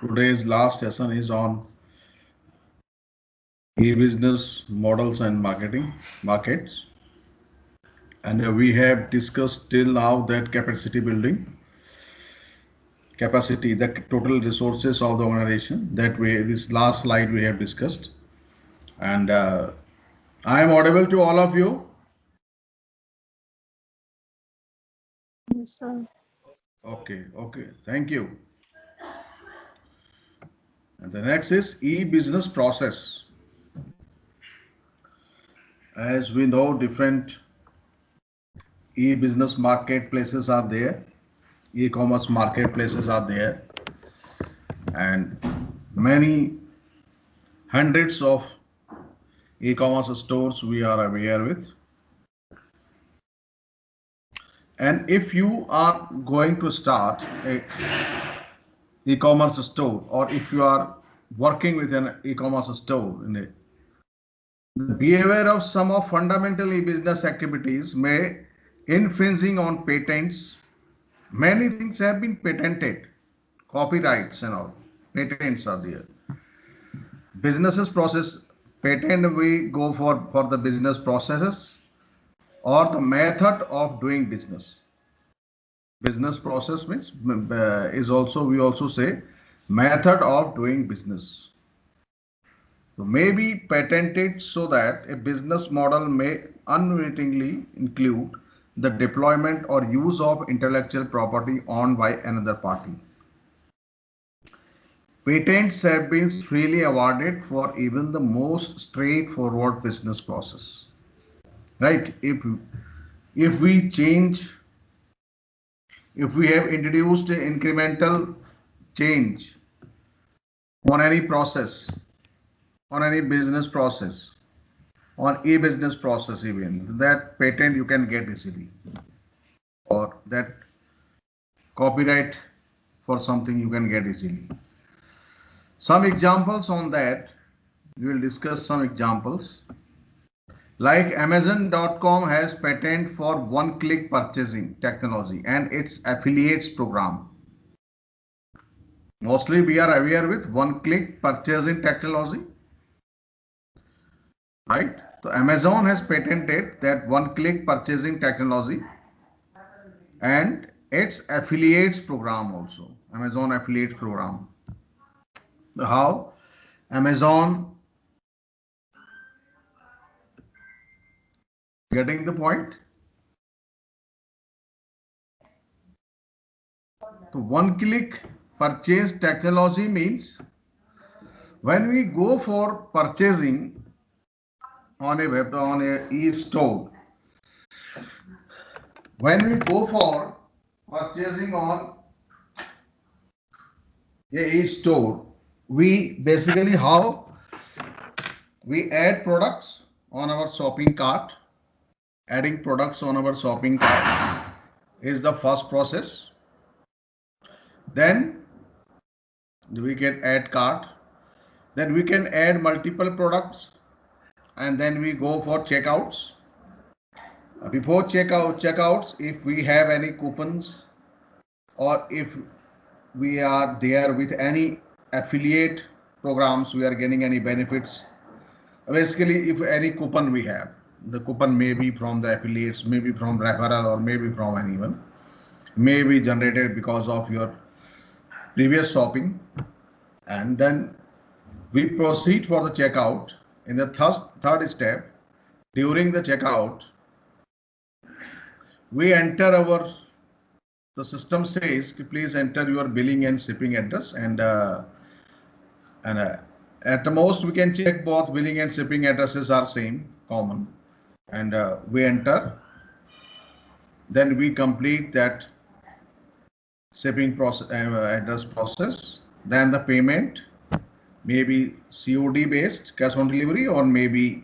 Today's last session is on e-business models and markets. And we have discussed till now that capacity building, capacity, the total resources of the organization. That way, this last slide we have discussed. And I am audible to all of you. Yes, sir. Okay, thank you. And the next is e-business process. As we know, different e-business marketplaces are there, e-commerce marketplaces are there, and many hundreds of e-commerce stores we are aware with. And if you are going to start a e-commerce store, or if you are working with an e-commerce store in it, be aware of some of fundamental e-business activities may infringing on patents. Many things have been patented, copyrights and all. Patents are there. Businesses process patent, we go for the business processes or the method of doing business. Business process means is also, we also say, method of doing business. So may be patented so that a business model may unwittingly include the deployment or use of intellectual property owned by another party. Patents have been freely awarded for even the most straightforward business process. Right? If we change, if we have introduced incremental change on any process, on any business process, on e-business process even, that patent you can get easily, or that copyright for something you can get easily. Some examples on that, we will discuss some examples. Like Amazon.com has patent for one-click purchasing technology and its affiliates program. Mostly we are aware with one-click purchasing technology, right? So Amazon has patented that one-click purchasing technology and its affiliates program also. Amazon affiliates program. How? Amazon, getting the point? So one-click purchase technology means when we go for purchasing on a web, on a e-store, when we go for purchasing on a e-store, we basically, how we add products on our shopping cart. Adding products on our shopping cart is the first process. Then we can add cart, then we can add multiple products, and then we go for checkouts. Before checkouts, if we have any coupons, or if we are there with any affiliate programs, we are getting any benefits. Basically, if any coupon we have, the coupon may be from the affiliates, maybe from referral, or maybe from anyone, may be generated because of your previous shopping. And then we proceed for the checkout. In the third step, during the checkout, we enter our, the system says please enter your billing and shipping address, and at the most we can check both billing and shipping addresses are same, common, and we enter. Then we complete that shipping process, address process. Then the payment may be COD based, cash on delivery, or maybe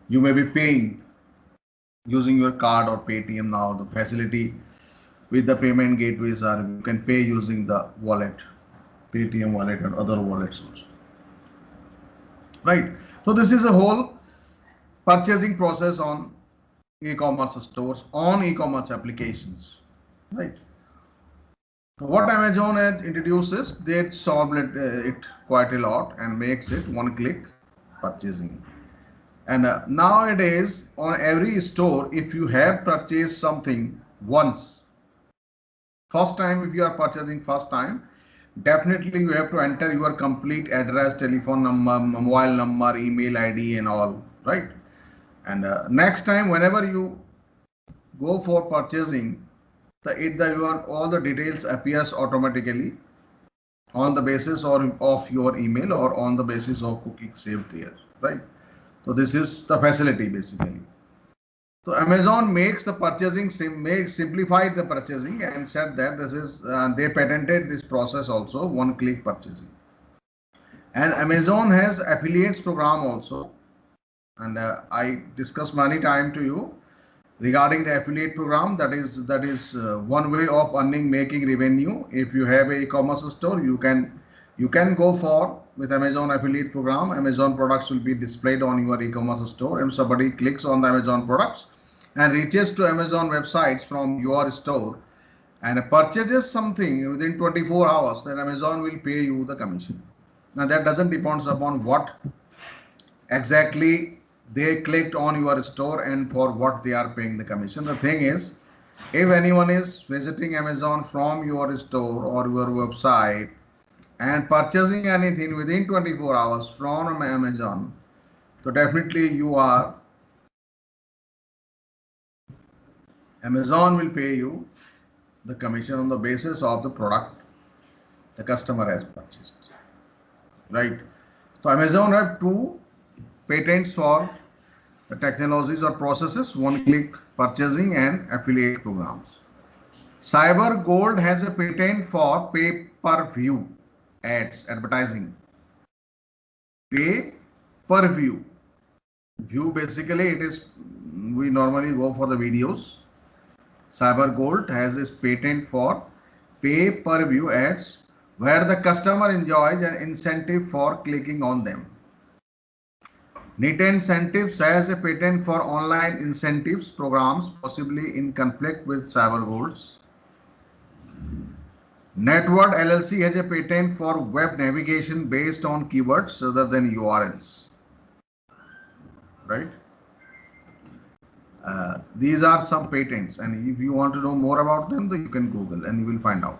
you may be paying using your card or Paytm. Now the facility with the payment gateways are, you can pay using the wallet, Paytm wallet and other wallets also. Right. So this is a whole purchasing process on e-commerce stores, on e-commerce applications. Right. What Amazon has introduced is they solved it quite a lot and makes it one click purchasing. And nowadays, on every store, if you have purchased something once, first time, if you are purchasing first time, definitely you have to enter your complete address, telephone number, mobile number, email ID, and all, right? And next time, whenever you go for purchasing, your all the details appears automatically on the basis of your email or on the basis of cookie saved there, right? So this is the facility basically. So Amazon makes the purchasing simplified the purchasing and said that this is they patented this process also, one click purchasing. And Amazon has affiliates program also, and I discussed many time to you regarding the affiliate program. That is one way of earning, making revenue. If you have a e-commerce store, you can go for with Amazon affiliate program. Amazon products will be displayed on your e-commerce store, and somebody clicks on the Amazon products and reaches to Amazon websites from your store and purchases something within 24 hours, then Amazon will pay you the commission. Now that doesn't depends upon what exactly they clicked on your store and for what they are paying the commission. The thing is, if anyone is visiting Amazon from your store or your website and purchasing anything within 24 hours from Amazon, so definitely Amazon will pay you the commission on the basis of the product the customer has purchased, right? So Amazon have two patents for the technologies or processes, one click purchasing and affiliate programs. Cyber Gold has a patent for pay per view ads, advertising. Pay per view. View basically it is, we normally go for the videos. Cyber Gold has this patent for pay per view ads where the customer enjoys an incentive for clicking on them. Nita Incentives has a patent for online incentives programs, possibly in conflict with Cyber Gold's. Netword LLC has a patent for web navigation based on keywords rather than URLs. Right? These are some patents, and if you want to know more about them, then you can Google and you will find out.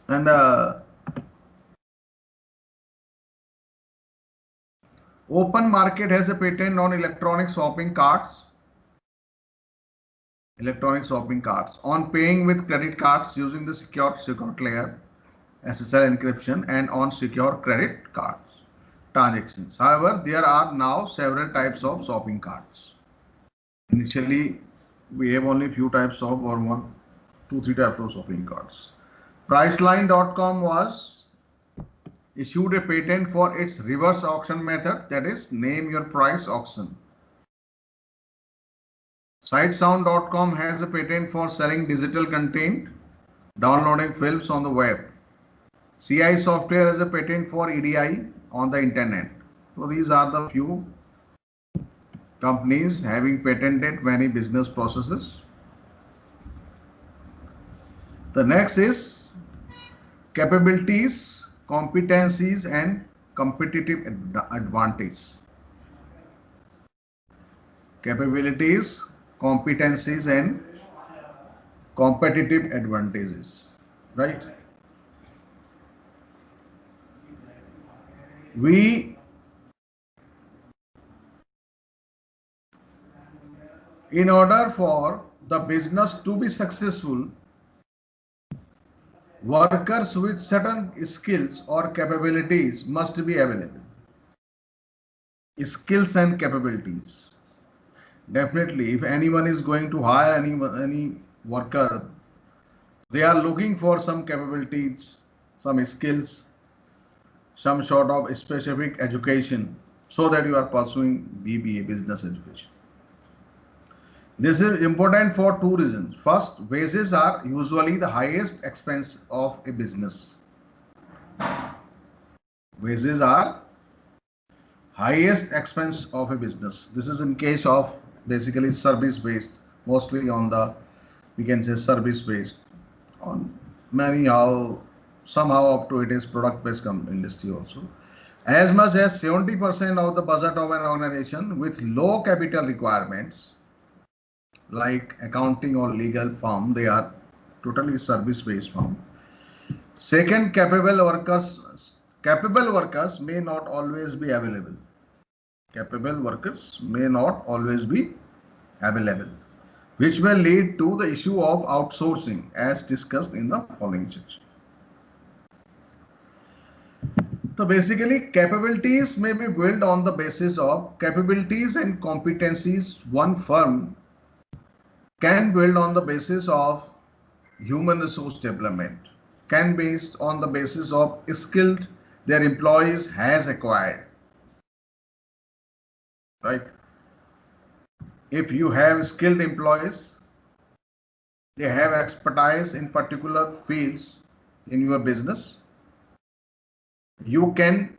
And Open Market has a patent on electronic shopping carts. On paying with credit cards using the secure layer, SSL encryption, and on secure credit cards transactions. However, there are now several types of shopping carts. Initially, we have only few types of, or 1, 2, 3 types of shopping carts. Priceline.com was issued a patent for its reverse auction method, that is name your price auction. Sitesound.com has a patent for selling digital content, downloading films on the web. CI Software has a patent for EDI on the internet. So these are the few companies having patented many business processes. The next is capabilities, competencies, and competitive advantage. Capabilities, competencies, and competitive advantages, right? In order for the business to be successful, workers with certain skills or capabilities must be available. Skills and capabilities. Definitely, if anyone is going to hire any worker, they are looking for some capabilities, some skills, some sort of specific education, so that you are pursuing BBA, business education. This is important for two reasons. First, wages are usually the highest expense of a business. Wages are highest expense of a business. This is in case of basically service based, mostly on the, we can say service based, on many how somehow up to it is product based industry also. As much as 70% of the budget of an organization with low capital requirements, like accounting or legal firm, they are totally service based firm. Second, capable workers may not always be available. Capable workers may not always be available, which may lead to the issue of outsourcing as discussed in the following section. So basically, capabilities may be built on the basis of capabilities and competencies. One firm can build on the basis of human resource development, can based on the basis of skilled their employees has acquired, right? If you have skilled employees, they have expertise in particular fields in your business, the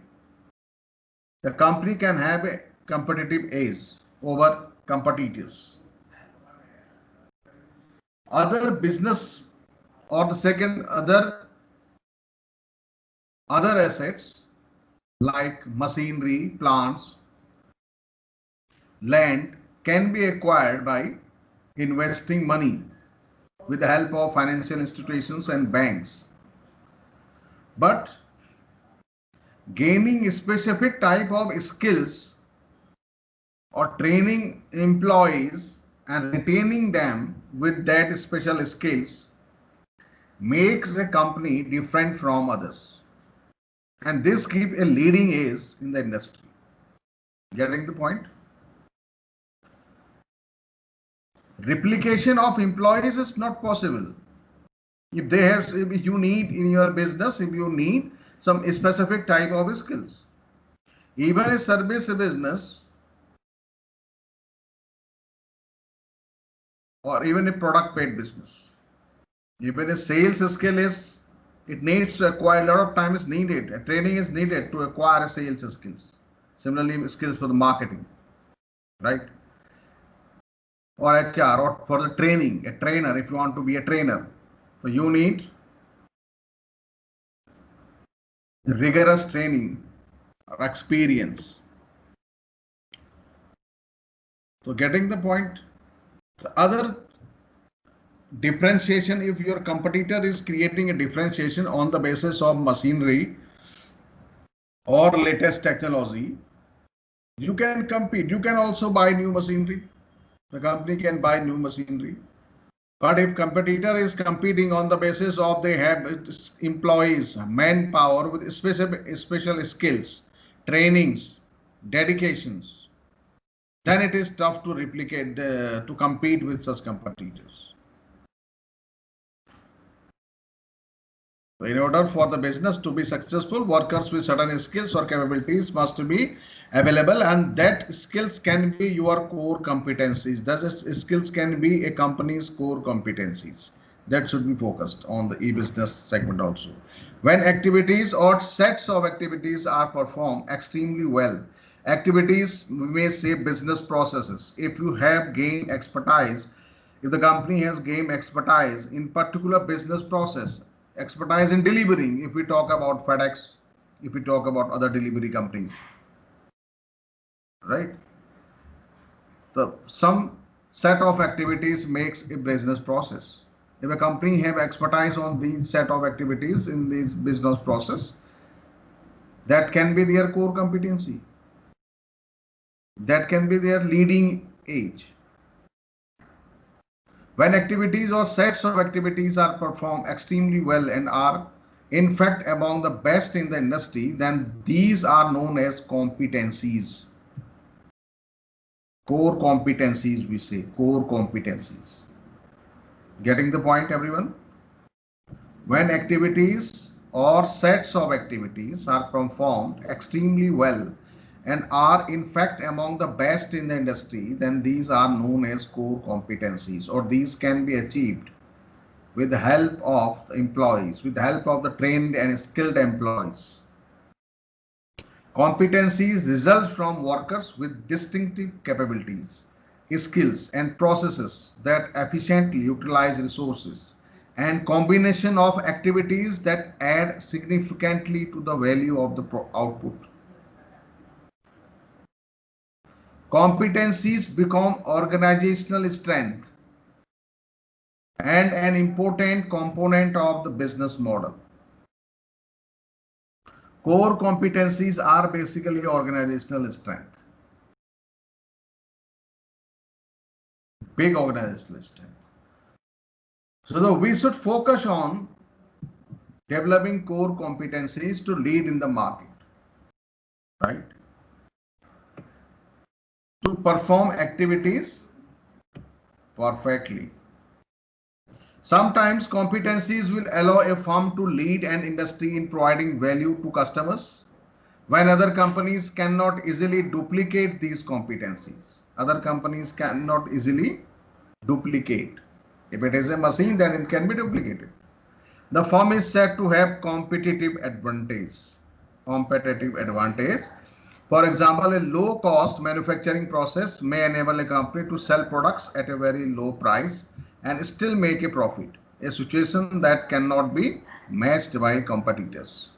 company can have a competitive edge over competitors. Other business, or the second, other assets like machinery, plants, land can be acquired by investing money with the help of financial institutions and banks. But gaining a specific type of skills or training employees and retaining them with that special skills makes a company different from others. And this gives a leading edge in the industry. Getting the point? Replication of employees is not possible. If you need in your business, if you need some specific type of skills, even a service business or even a product paid business, even a sales skill is, it needs to acquire, a lot of time is needed, a training is needed to acquire sales skills. Similarly, skills for the marketing, right? Or HR, or for the training, a trainer, if you want to be a trainer, so you need rigorous training or experience. So getting the point. The other differentiation, if your competitor is creating a differentiation on the basis of machinery or latest technology, you can compete. You can also buy new machinery. The company can buy new machinery. But if competitor is competing on the basis of they have employees, manpower with special skills, trainings, dedications, then it is tough to replicate, to compete with such competitors. So in order for the business to be successful, workers with certain skills or capabilities must be available, and that skills can be your core competencies. That is, skills can be a company's core competencies. That should be focused on the e-business segment also. When activities or sets of activities are performed extremely well, activities, we may say business processes. If you have gained expertise, if the company has gained expertise in particular business process, expertise in delivering, if we talk about FedEx, if we talk about other delivery companies, right? So some set of activities makes a business process. If a company have expertise on these set of activities in this business process, that can be their core competency. That can be their leading edge. When activities or sets of activities are performed extremely well and are in fact among the best in the industry, then these are known as competencies. Core competencies, we say, core competencies. Getting the point, everyone? When activities or sets of activities are performed extremely well and are in fact among the best in the industry, then these are known as core competencies, or these can be achieved with the help of the employees, with the help of the trained and skilled employees. Competencies result from workers with distinctive capabilities skills and processes that efficiently utilize resources, and combination of activities that add significantly to the value of the output. Competencies become organizational strength and an important component of the business model. Core competencies are basically organizational strength, big organizational strength. So we should focus on developing core competencies to lead in the market, right? To perform activities perfectly. Sometimes competencies will allow a firm to lead an industry in providing value to customers when other companies cannot easily duplicate these competencies. Other companies cannot easily duplicate. If it is a machine, then it can be duplicated. The firm is said to have competitive advantage. Competitive advantage. For example, a low-cost manufacturing process may enable a company to sell products at a very low price and still make a profit, a situation that cannot be matched by competitors.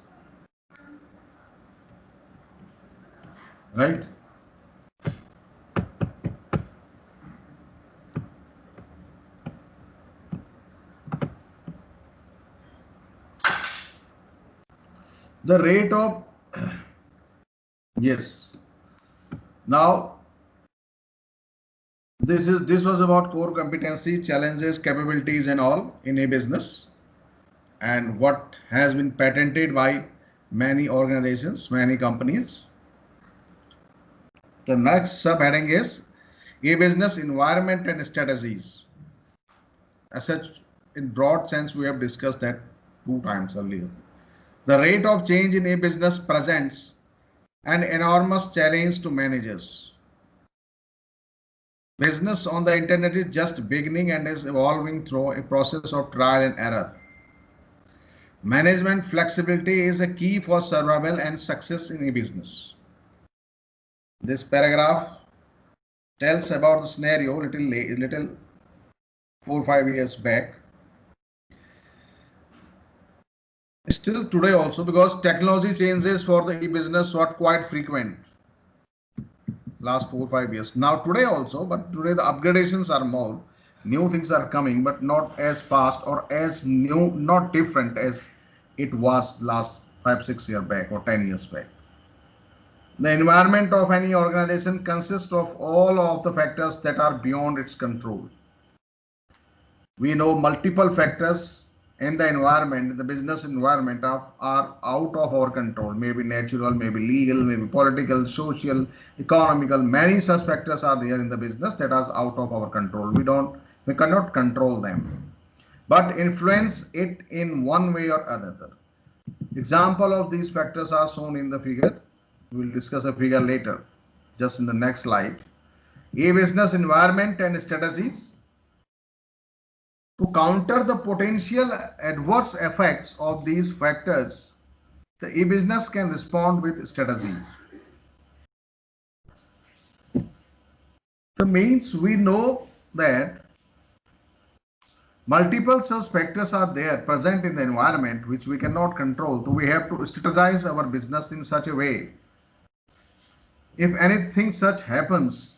Right? The rate of yes. Now this was about core competency, challenges, capabilities, and all in a business, and what has been patented by many organizations, many companies. The next subheading is e-business environment and strategies. As such, in broad sense, we have discussed that 2 times earlier. The rate of change in e-business presents an enormous challenge to managers. Business on the internet is just beginning and is evolving through a process of trial and error. Management flexibility is a key for survival and success in e-business. This paragraph tells about the scenario little 4 or 5 years back. Still today also, because technology changes for the e-business were quite frequent last 4 or 5 years. Now today also, but today the upgradations are more. New things are coming, but not as fast or as new, not different as it was last 5, 6 years back or 10 years back. The environment of any organization consists of all of the factors that are beyond its control. We know multiple factors in the environment, the business environment are out of our control, maybe natural, maybe legal, maybe political, social, economical. Many such factors are there in the business that are out of our control. We cannot control them, but influence it in one way or another. Example of these factors are shown in the figure. We will discuss a figure later, just in the next slide. E-business environment and strategies. To counter the potential adverse effects of these factors, the e-business can respond with strategies. The means we know that multiple such factors are there present in the environment which we cannot control. So we have to strategize our business in such a way. If anything such happens,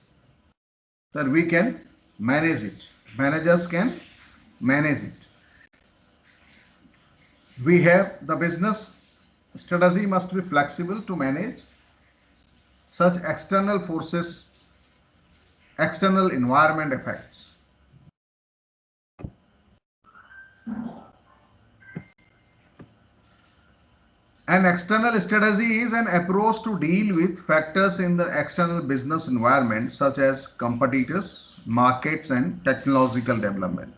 then we can manage it. Managers can manage it. We have the business strategy must be flexible to manage such external forces, external environment effects. An external strategy is an approach to deal with factors in the external business environment such as competitors, markets, and technological development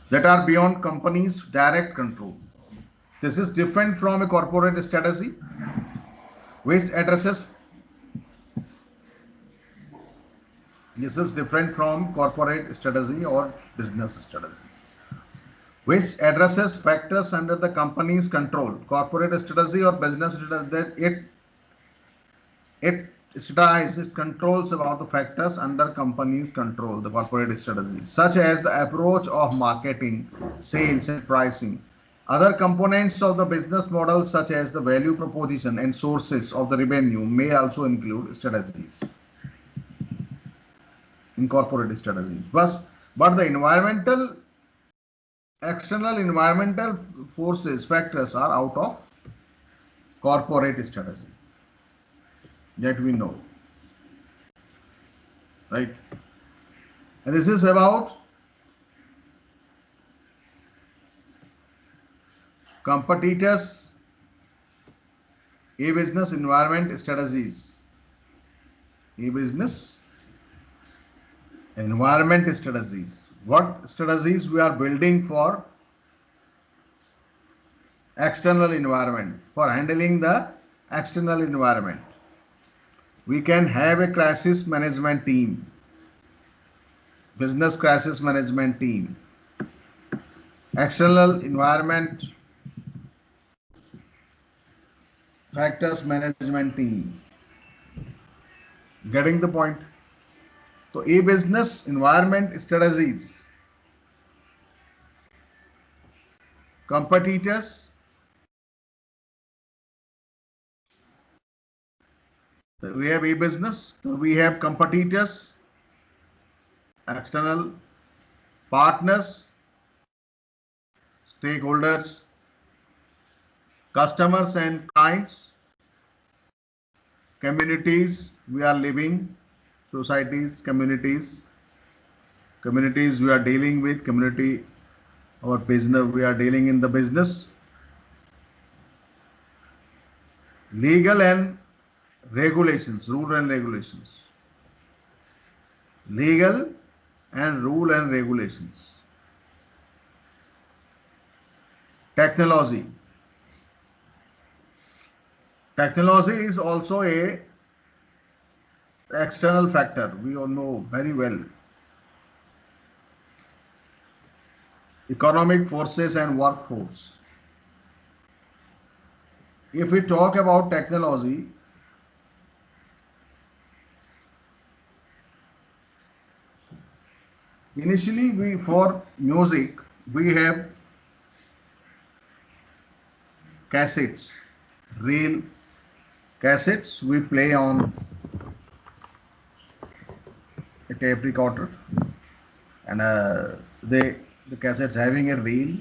that are beyond companies' direct control. This is different from a corporate strategy which addresses or business strategy which addresses factors under the company's control. Corporate strategy or business strategy, that it strategies controls about the factors under company's control, the corporate strategies, such as the approach of marketing, sales, and pricing. Other components of the business model, such as the value proposition and sources of the revenue, may also include strategies, incorporate strategies. But the external environmental forces, factors are out of corporate strategy that we know, right? And this is about competitors, e-business environment strategies, e-business environment strategies. What strategies we are building for external environment, for handling the external environment? We can have a crisis management team, business crisis management team, external environment factors management team. Getting the point? So e-business environment strategies, competitors, we have e-business, we have competitors, external partners, stakeholders, customers and clients, communities we are living, societies, communities we are dealing with, community, our business, we are dealing in the business, legal and regulations, rule and regulations, legal and rule and regulations, technology. Technology is also a external factor, we all know very well. Economic forces and workforce. If we talk about technology, initially for music we have cassettes, real cassettes we play on a tape recorder, and the cassettes having a reel,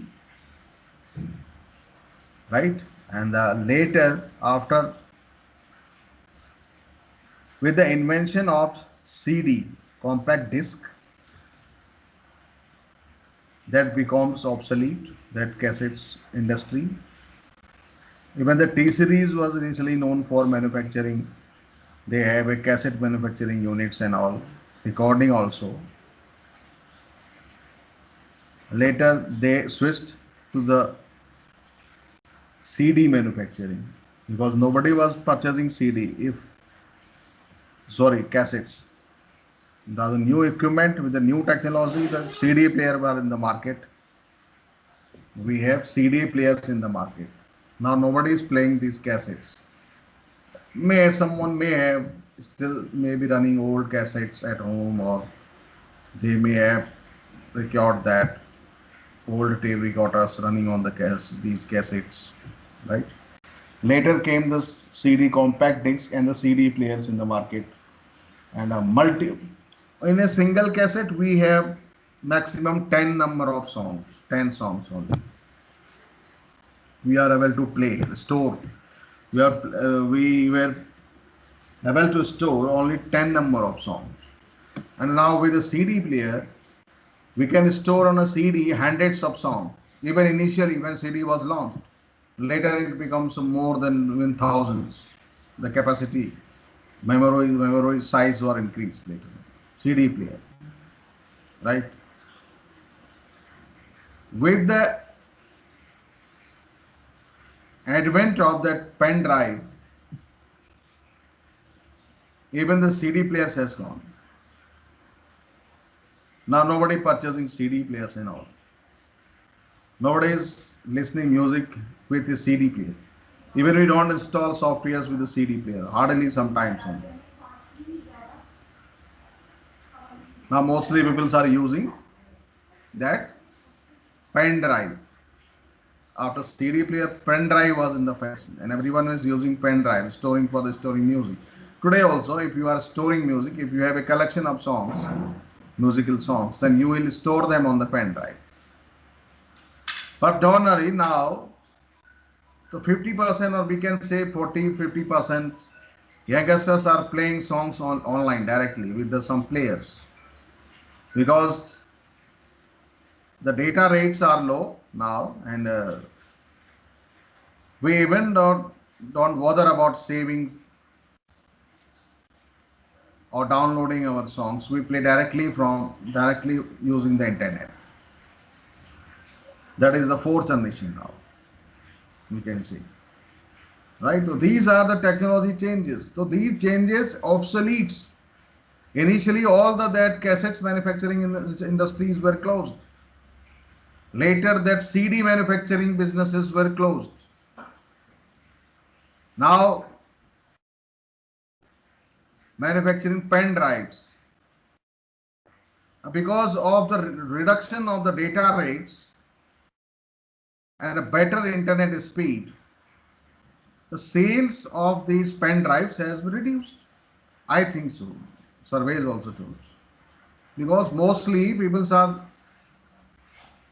right? And later, after, with the invention of CD, compact disc, that becomes obsolete, that cassettes industry. Even the T series was initially known for manufacturing. They have a cassette manufacturing units and all, recording also. Later they switched to the CD manufacturing because nobody was purchasing cassettes. The new equipment with the new technology, the CD player were in the market. We have CD players in the market. Now nobody is playing these cassettes. Someone may have still maybe running old cassettes at home, or they may have record that old tape recorders running on these cassettes, right? Later came the CD compact disc and the CD players in the market, and in a single cassette we have maximum 10 number of songs, 10 songs only. We are able to play, store. We were able to store only 10 number of songs, and now with the CD player we can store on a CD hundreds of songs. Even initially when CD was launched, later it becomes more than thousands. The capacity, memory size were increased later. CD player, right? With the advent of that pen drive, even the CD players has gone. Now nobody purchasing CD players and all. Nobody is listening music with a CD player. Even we don't install softwares with a CD player, hardly sometimes only. Now mostly people are using that pen drive. After CD player, pen drive was in the fashion, and everyone was using pen drive, storing for the storing music. Today also, if you are storing music, if you have a collection of songs, musical songs, then you will store them on the pen drive. But don't worry, now, so 50% or we can say 40-50% youngsters are playing songs on online directly with some players, because the data rates are low now, and we even don't bother about saving or downloading our songs. We play directly using the internet. That is the fourth generation now, we can say. Right? So these are the technology changes. So these changes obsoletes. Initially, all the that cassettes manufacturing industries were closed. Later, that CD manufacturing businesses were closed. Now, manufacturing pen drives. Because of the reduction of the data rates and a better internet speed, the sales of these pen drives has been reduced. I think so. Surveys also shows. Because mostly people are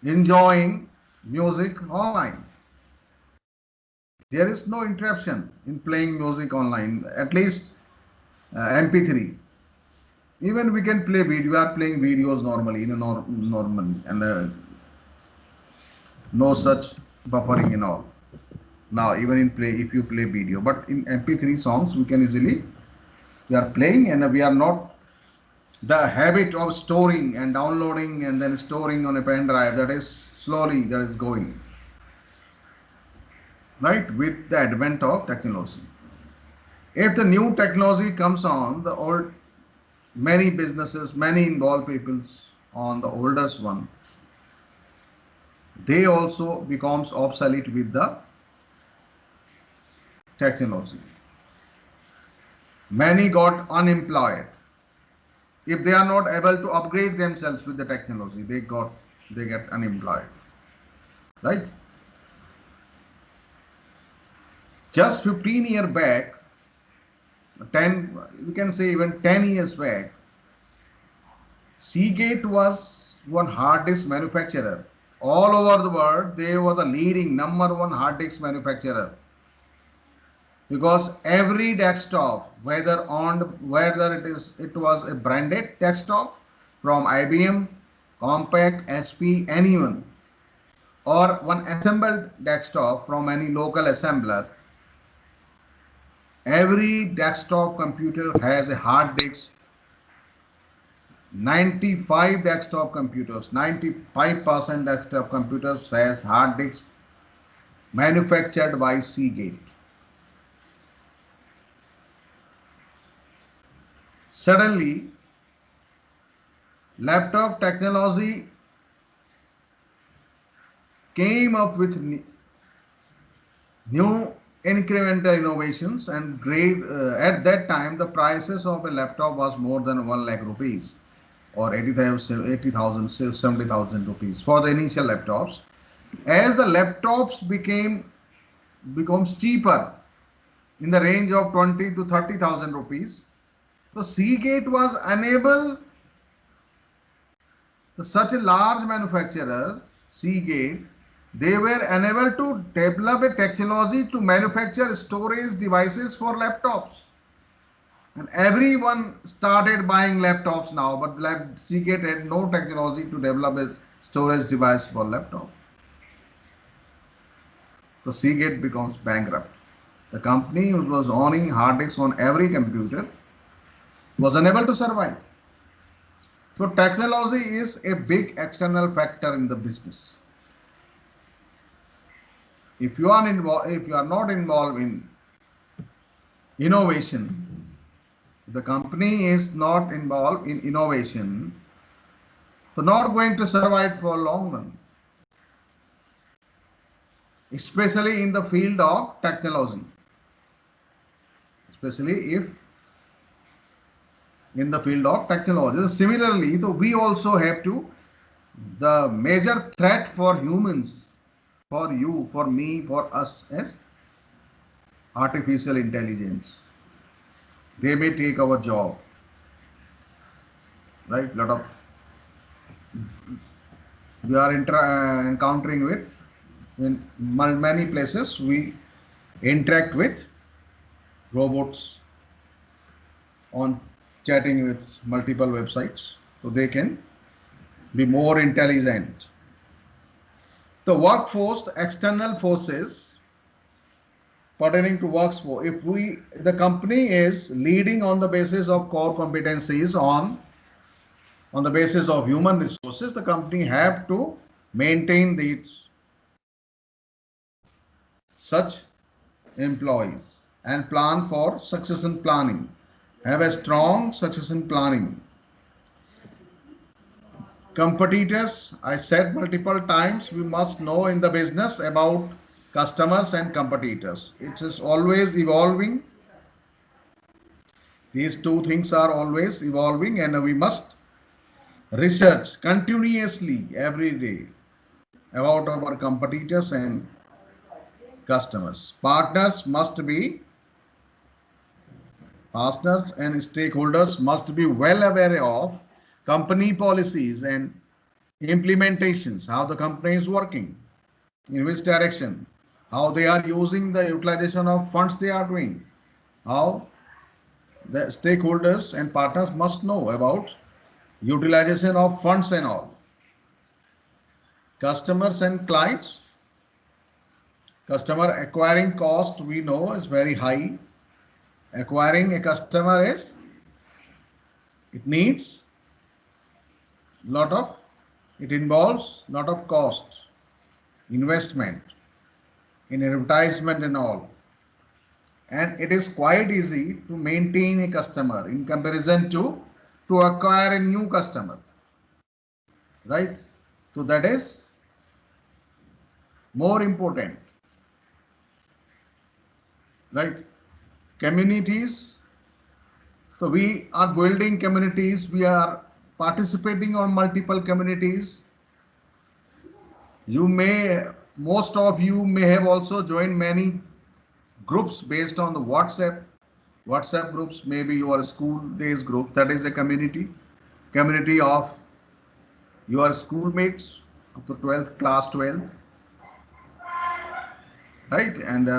enjoying music online. There is no interruption in playing music online, at least MP3. Even we can play video, we are playing videos normally in a normal, and no such buffering and all. Now even in play, if you play video, but in MP3 songs we can easily, we are playing, and we are not the habit of storing and downloading and then storing on a pen drive. That is slowly that is going, right, with the advent of technology. If the new technology comes on, the old, many businesses, many involved people on the oldest one, they also becomes obsolete with the technology. Many got unemployed. If they are not able to upgrade themselves with the technology, they get unemployed. Right? Just 15 years back, 10, we can say even 10 years back, Seagate was one hard disk manufacturer. All over the world, they were the leading number one hard disk manufacturer. Because every desktop, whether it was a branded desktop from IBM, Compaq, HP, anyone, or one assembled desktop from any local assembler, every desktop computer has a hard disk. 95 desktop computers, 95% desktop computers has hard disks manufactured by Seagate. Suddenly, laptop technology came up with new incremental innovations, and great. At that time, the prices of a laptop was more than 1 lakh rupees, or 80,000, 70,000 rupees for the initial laptops. As the laptops becomes cheaper in the range of 20 to 30,000 rupees, so Seagate was unable, such a large manufacturer, Seagate, they were unable to develop a technology to manufacture storage devices for laptops. And everyone started buying laptops now, but Seagate had no technology to develop a storage device for laptop. So Seagate becomes bankrupt. The company which was owning hard disks on every computer was unable to survive. So technology is a big external factor in the business. If you are not involved in innovation, the company is not involved in innovation, so not going to survive for a long run, especially in the field of technology, especially if in the field of technology. Similarly, we also have to, the major threat for humans, for you, for me, for us is artificial intelligence. They may take our job, right? Lot of we are encountering with in many places. We interact with robots on chatting with multiple websites, so they can be more intelligent. The workforce, the external forces pertaining to workforce. If the company is leading on the basis of core competencies, on the basis of human resources, the company have to maintain these such employees and plan for succession planning. Have a strong succession planning. Competitors, I said multiple times, we must know in the business about customers and competitors. It is always evolving. These two things are always evolving, and we must research continuously every day about our competitors and customers. Partners and stakeholders must be well aware of company policies and implementations, how the company is working, in which direction, how they are using the utilization of funds they are doing, how the stakeholders and partners must know about utilization of funds and all. Customers and clients, customer acquiring cost we know is very high. Acquiring a customer is, it needs lot of, it involves lot of cost, investment in advertisement and all. And it is quite easy to maintain a customer in comparison to acquire a new customer, right? So that is more important, right? Communities. So we are building communities, we are participating on multiple communities. Most of you may have also joined many groups based on the WhatsApp groups, maybe your school days group, that is a community of your schoolmates up to 12th, class 12th, right? And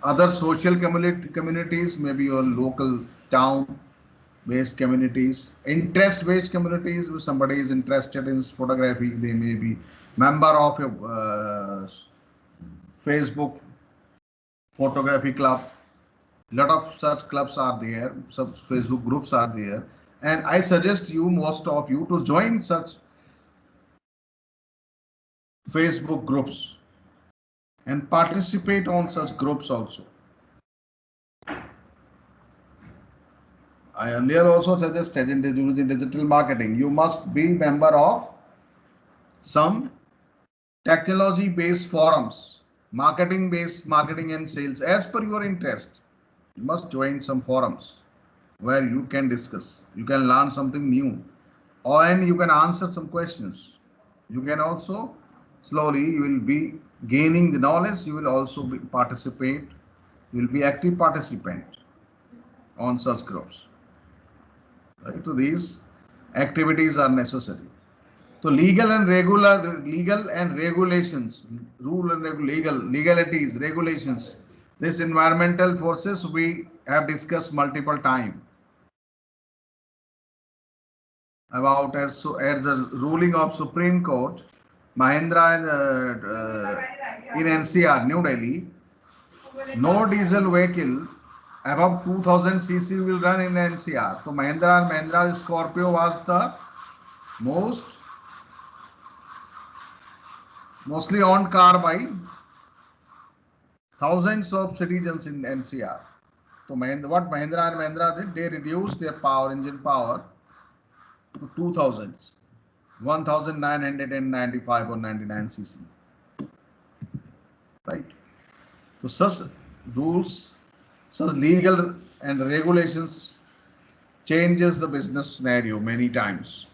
other social communities, maybe your local town based communities, interest based communities. If somebody is interested in photography, they may be member of a Facebook photography club. Lot of such clubs are there, some Facebook groups are there, and I suggest you, most of you, to join such Facebook groups and participate on such groups also. I earlier also suggested in digital marketing, you must be member of some technology based forums, marketing and sales as per your interest. You must join some forums where you can discuss, you can learn something new, and you can answer some questions. You can also slowly, you will be gaining the knowledge, you will also participate, you will be active participant on such groups. Right? So these activities are necessary. So legal and regulations, legalities, regulations. This environmental forces we have discussed multiple times about as the ruling of Supreme Court, Mahendra in NCR, New Delhi, no diesel vehicle above 2000 cc will run in NCR. So Mahindra Scorpio was the mostly owned car by thousands of citizens in NCR. So what Mahindra did, they reduced their engine power to 2000, 1995 or 99 cc. Right? So such rules, such legal and regulations changes the business scenario many times.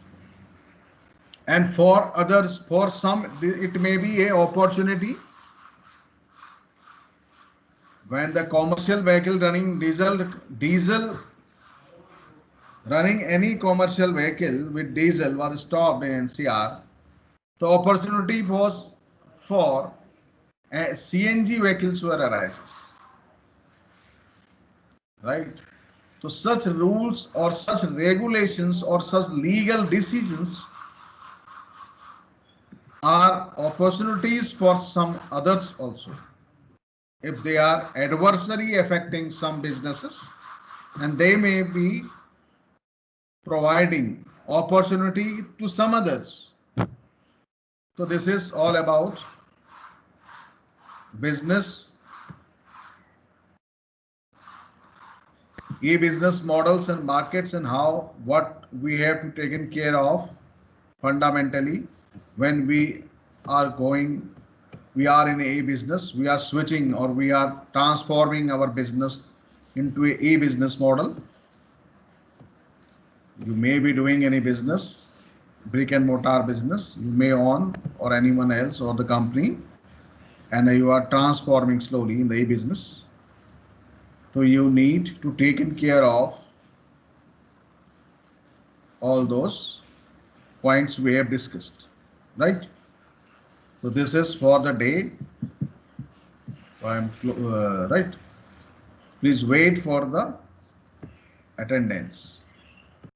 And for others, for some, it may be a opportunity. When the commercial vehicle running diesel running any commercial vehicle with diesel was stopped in NCR, the opportunity was for CNG vehicles were arises, right? So such rules or such regulations or such legal decisions are opportunities for some others also. If they are adversely affecting some businesses, and they may be providing opportunity to some others. So this is all about business, e-business models and markets, and how what we have to take care of fundamentally when we are in a business, we are switching or we are transforming our business into a e-business model. You may be doing any business, brick and mortar business, you may own or anyone else or the company, and you are transforming slowly in the e-business. So you need to take care of all those points we have discussed, right? So this is for the day. Right. Please wait for the attendance.